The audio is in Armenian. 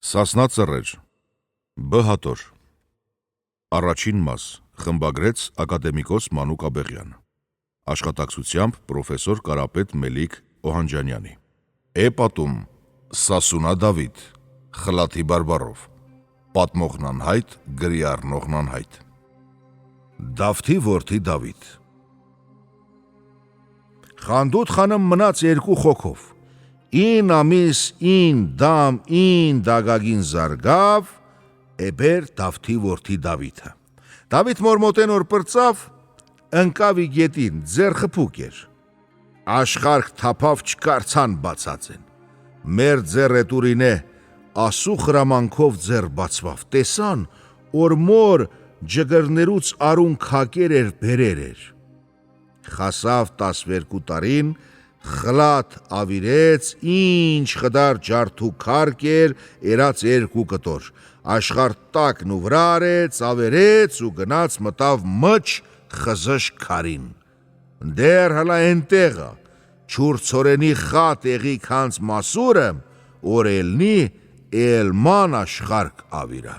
Սասնա ծռեր Բ. Հատոր Առաջին մաս խմբագրեց ակադեմիկոս Մանուկ Աբեղյան Աշխատակցությամբ պրոֆեսոր Կարապետ Մելիք Օհանջանյանի Էպատում Սասունա Դավիթ Խլաթի բարբառով Պատմողն անհայտ, գրի առնողն անհայտ Դավթի որդի Դավիթ Խանդութ խանım մնաց երկու խոքով Ին ամիս, ին դամ, ին դագագին զարգավ, էբեր Դավթի որդի Դավիթը։ Դավիթ մորմոտեն որ պրծավ, ընկավ ի գետին, ձեր խփուկ էր։ Աշխարհ թափավ չկարցան բացած են։ Մեր ձեր էտուրին է, ասու խրամանքով ձեր բացվավ, տեսան, որ մոր ջգրներուց արուն քակեր էր բերեր էր։ Խասավ 12 տարին, խլատ ավիրեց, ինչ խդար ջարդու քարկ էր, երած երկու կտոր, աշխարհ տակն ու վրա արեց, ավերեց ու գնաց մտավ մջ խզշ քարին։ Դեր հլա ենտեղը, չուր ծորենի խատ եղի քանց մասուրը, որ էլնի էլման աշխարհ ավիրա։